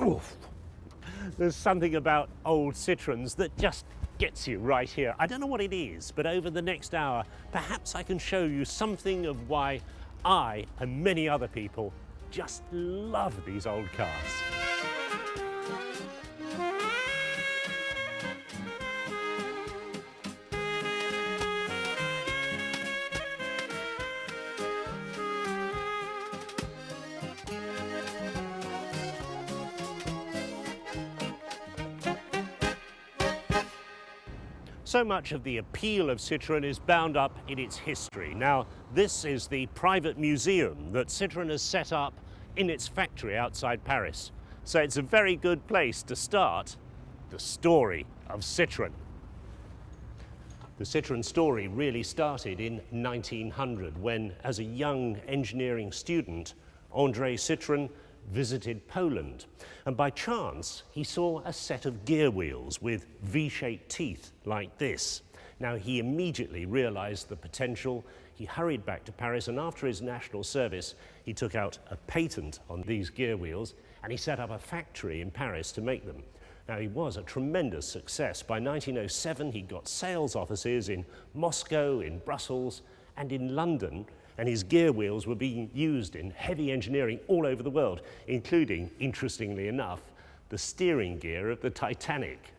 Oof. There's something about old Citroens that just gets you right here. I don't know what it is, but over the next hour, perhaps I can show you something of why I and many other people just love these old cars. So much of the appeal of Citroen is bound up in its history. Now, this is the private museum that Citroen has set up in its factory outside Paris. So it's a very good place to start the story of Citroen. The Citroen story really started in 1900 when, as a young engineering student, André Citroen visited Poland, and by chance he saw a set of gear wheels with V-shaped teeth like this. Now he immediately realized the potential. He hurried back to Paris, and after his national service he took out a patent on these gear wheels and he set up a factory in Paris to make them. Now he was a tremendous success. By 1907 he got sales offices in Moscow, in Brussels and in London, and his gear wheels were being used in heavy engineering all over the world, including, interestingly enough, the steering gear of the Titanic.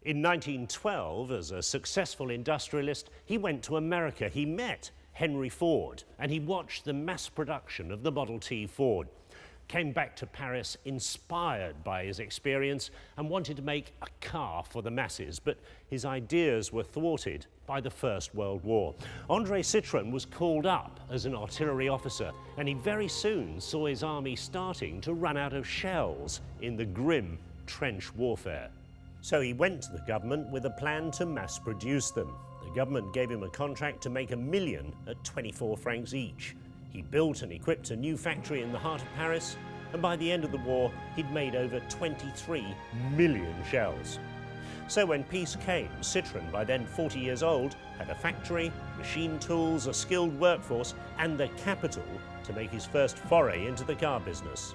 In 1912, as a successful industrialist, he went to America. He met Henry Ford, and he watched the mass production of the Model T Ford. Came back to Paris inspired by his experience and wanted to make a car for the masses, but his ideas were thwarted by the First World War. André Citroen was called up as an artillery officer, and he very soon saw his army starting to run out of shells in the grim trench warfare. So he went to the government with a plan to mass produce them. The government gave him a contract to make 1 million at 24 francs each. He built and equipped a new factory in the heart of Paris, and by the end of the war, he'd made over 23 million shells. So when peace came, Citroen, by then 40 years old, had a factory, machine tools, a skilled workforce, and the capital to make his first foray into the car business.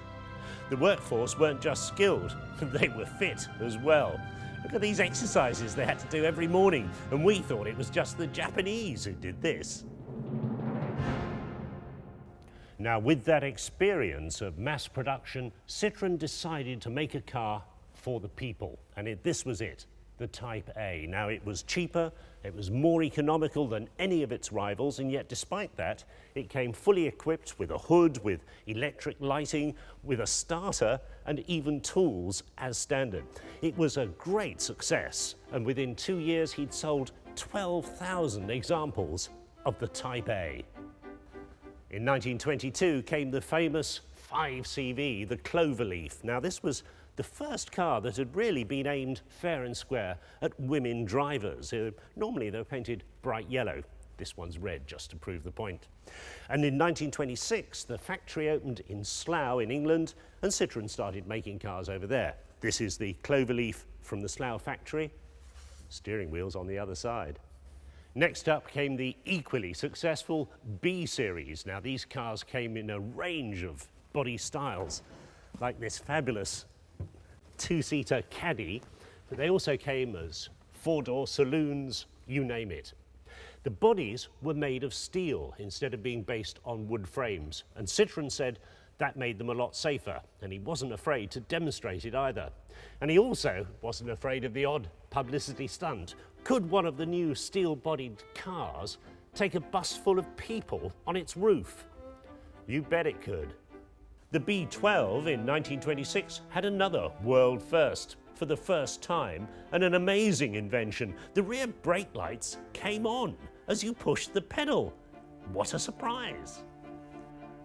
The workforce weren't just skilled, they were fit as well. Look at these exercises they had to do every morning, and we thought it was just the Japanese who did this. Now, with that experience of mass production, Citroen decided to make a car for the people, and this was it, the Type A. Now, it was cheaper, it was more economical than any of its rivals, and yet despite that, it came fully equipped with a hood, with electric lighting, with a starter, and even tools as standard. It was a great success, and within 2 years, he'd sold 12,000 examples of the Type A. In 1922 came the famous 5CV, the Cloverleaf. Now this was the first car that had really been aimed fair and square at women drivers. Normally they were painted bright yellow. This one's red, just to prove the point. And in 1926, the factory opened in Slough in England, and Citroen started making cars over there. This is the Cloverleaf from the Slough factory. Steering wheels on the other side. Next up came the equally successful B series. Now these cars came in a range of body styles, like this fabulous two-seater Caddy, but they also came as four-door saloons, you name it. The bodies were made of steel instead of being based on wood frames, and Citroen said that made them a lot safer, and he wasn't afraid to demonstrate it either. And he also wasn't afraid of the odd publicity stunt. Could one of the new steel-bodied cars take a bus full of people on its roof? You bet it could. The B12 in 1926 had another world first. For the first time, and an amazing invention, the rear brake lights came on as you pushed the pedal. What a surprise!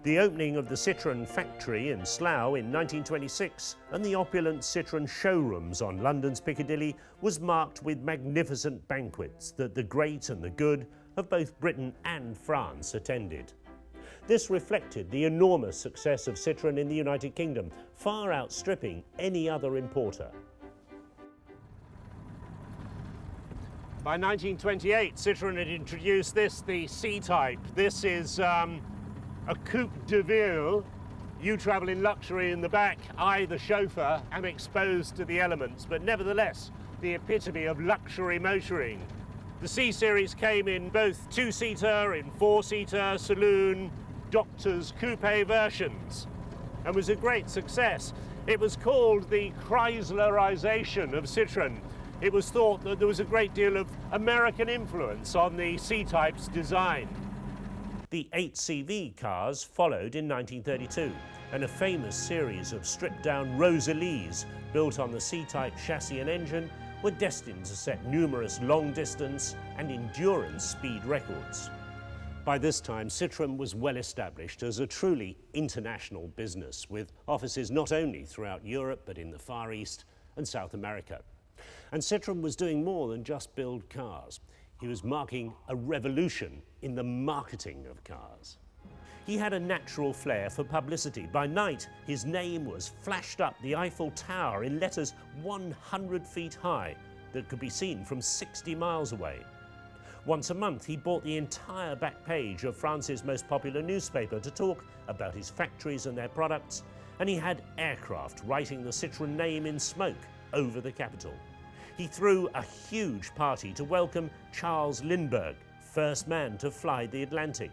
The opening of the Citroen factory in Slough in 1926 and the opulent Citroen showrooms on London's Piccadilly was marked with magnificent banquets that the great and the good of both Britain and France attended. This reflected the enormous success of Citroen in the United Kingdom, far outstripping any other importer. By 1928, Citroen had introduced the C-Type. This is a coupe de ville, You travel in luxury in the back. I, the chauffeur, am exposed to the elements, but nevertheless, the epitome of luxury motoring. The C-Series came in both two-seater, in four-seater, saloon, doctor's coupe versions, and was a great success. It was called the Chryslerization of Citroen. It was thought that there was a great deal of American influence on the C-Type's design. The 8CV cars followed in 1932, and a famous series of stripped-down Rosalies built on the C-Type chassis and engine were destined to set numerous long-distance and endurance speed records. By this time, Citroen was well established as a truly international business, with offices not only throughout Europe but in the Far East and South America. And Citroen was doing more than just build cars. He was marking a revolution in the marketing of cars. He had a natural flair for publicity. By night, his name was flashed up the Eiffel Tower in letters 100 feet high that could be seen from 60 miles away. Once a month, he bought the entire back page of France's most popular newspaper to talk about his factories and their products, and he had aircraft writing the Citroen name in smoke over the capital. He threw a huge party to welcome Charles Lindbergh, first man to fly the Atlantic.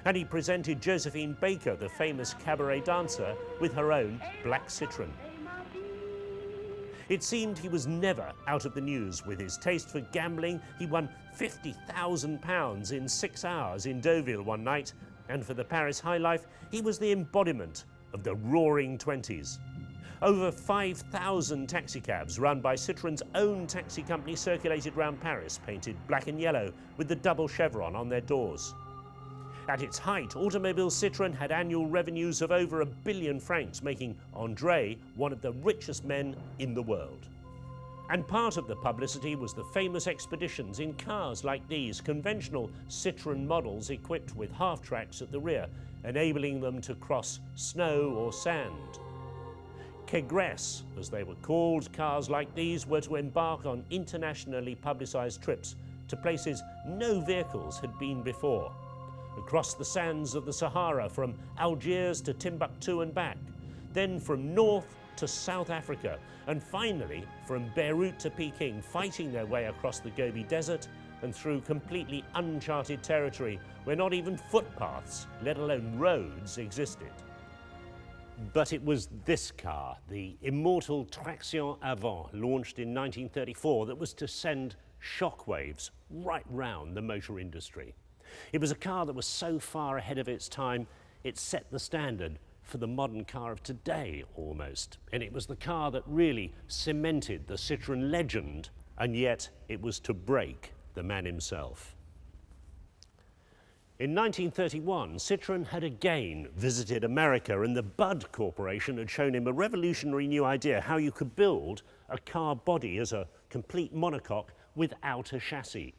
And he presented Josephine Baker, the famous cabaret dancer, with her own black Citroen. It seemed he was never out of the news. With his taste for gambling, he won £50,000 in 6 hours in Deauville one night, and for the Paris high life, he was the embodiment of the roaring 20s. Over 5,000 taxicabs run by Citroen's own taxi company circulated round Paris, painted black and yellow with the double chevron on their doors. At its height, automobile Citroen had annual revenues of over £1 billion francs, making André one of the richest men in the world. And part of the publicity was the famous expeditions in cars like these, conventional Citroen models equipped with half-tracks at the rear, enabling them to cross snow or sand. Quegres, as they were called, cars like these were to embark on internationally publicised trips to places no vehicles had been before. Across the sands of the Sahara, from Algiers to Timbuktu and back, then from North to South Africa, and finally from Beirut to Peking, fighting their way across the Gobi Desert and through completely uncharted territory where not even footpaths, let alone roads, existed. But it was this car, the immortal Traction Avant, launched in 1934, that was to send shockwaves right round the motor industry. It was a car that was so far ahead of its time, it set the standard for the modern car of today, almost. And it was the car that really cemented the Citroen legend, and yet it was to break the man himself. In 1931, Citroen had again visited America, and the Budd Corporation had shown him a revolutionary new idea, how you could build a car body as a complete monocoque without a chassis.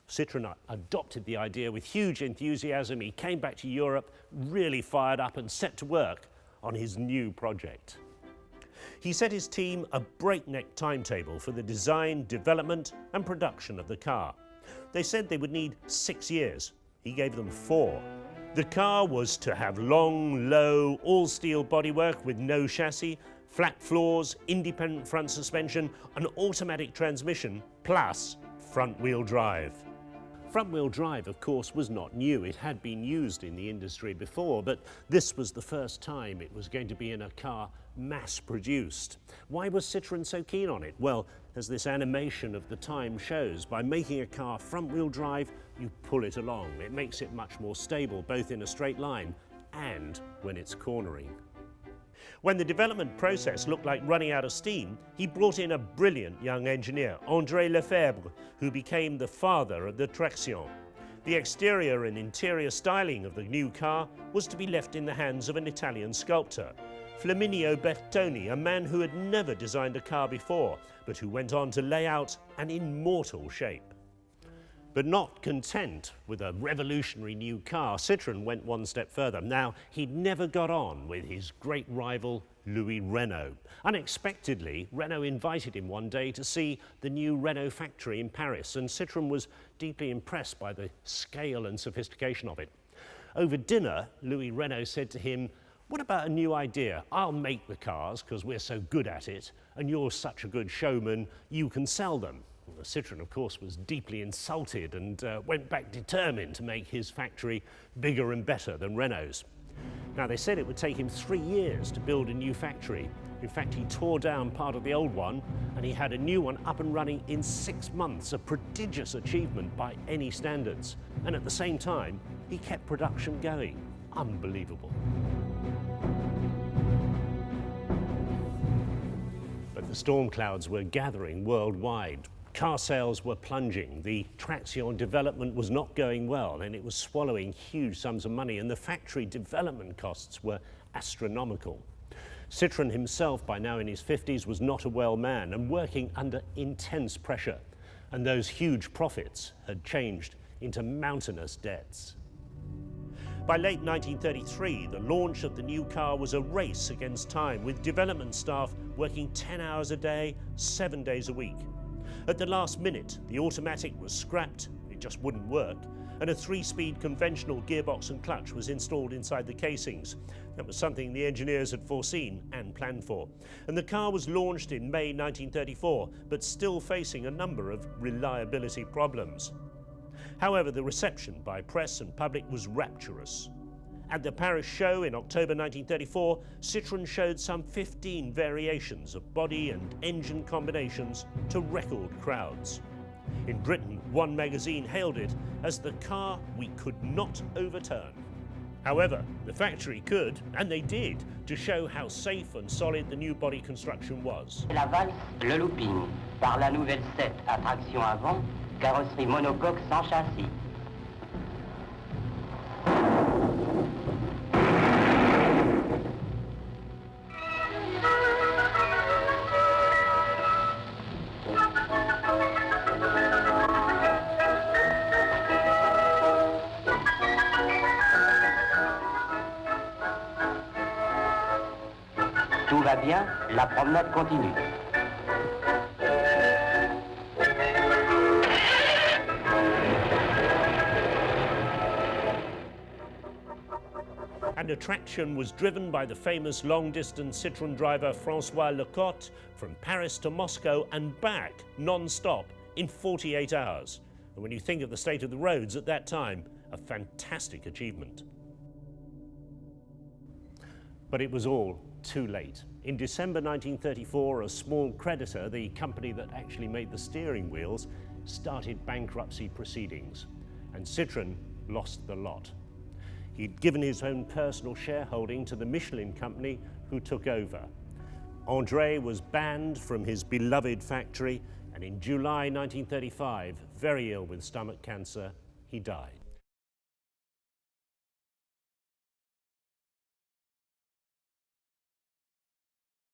Citroen adopted the idea with huge enthusiasm. He came back to Europe, really fired up, and set to work on his new project. He set his team a breakneck timetable for the design, development, and production of the car. They said they would need 6 years. He gave them 4. The car was to have long, low, all-steel bodywork with no chassis, flat floors, independent front suspension, an automatic transmission, plus front-wheel drive. Front-wheel drive, of course, was not new. It had been used in the industry before, but this was the first time it was going to be in a car mass-produced. Why was Citroen so keen on it? Well, as this animation of the time shows, by making a car front-wheel drive, you pull it along. It makes it much more stable, both in a straight line and when it's cornering. When the development process looked like running out of steam, he brought in a brilliant young engineer, André Lefeber, who became the father of the Traction. The exterior and interior styling of the new car was to be left in the hands of an Italian sculptor, Flaminio Bertoni, a man who had never designed a car before, but who went on to lay out an immortal shape. But not content with a revolutionary new car, Citroen went one step further. Now, he'd never got on with his great rival, Louis Renault. Unexpectedly, Renault invited him one day to see the new Renault factory in Paris, and Citroen was deeply impressed by the scale and sophistication of it. Over dinner, Louis Renault said to him, What about a new idea? I'll make the cars because we're so good at it, and you're such a good showman, you can sell them. Well, Citroen, of course, was deeply insulted and went back determined to make his factory bigger and better than Renault's. Now, they said it would take him 3 years to build a new factory. In fact, he tore down part of the old one, and he had a new one up and running in 6 months, a prodigious achievement by any standards. And at the same time, he kept production going. Unbelievable. But the storm clouds were gathering worldwide. Car sales were plunging, the traction development was not going well, and it was swallowing huge sums of money, and the factory development costs were astronomical. Citroen himself, by now in his 50s, was not a well man and working under intense pressure, and those huge profits had changed into mountainous debts. By late 1933, the launch of the new car was a race against time, with development staff working 10 hours a day, 7 days a week. At the last minute, the automatic was scrapped, it just wouldn't work, and a 3-speed conventional gearbox and clutch was installed inside the casings. That was something the engineers had foreseen and planned for. And the car was launched in May 1934, but still facing a number of reliability problems. However, the reception by press and public was rapturous. At the Paris show in October 1934, Citroen showed some 15 variations of body and engine combinations to record crowds. In Britain, one magazine hailed it as the car we could not overturn. However, the factory could, and they did, to show how safe and solid the new body construction was. La valse, le looping, par la nouvelle 7 à traction avant, carrosserie monocoque sans châssis. Tout va bien, la promenade continue. And attraction was driven by the famous long-distance Citroen driver François Lecotte from Paris to Moscow and back non-stop in 48 hours. And when you think of the state of the roads at that time, a fantastic achievement. But it was all too late. In December 1934, a small creditor, the company that actually made the steering wheels, started bankruptcy proceedings, and Citroen lost the lot. He'd given his own personal shareholding to the Michelin company, who took over. André was banned from his beloved factory, and in July 1935, very ill with stomach cancer, he died.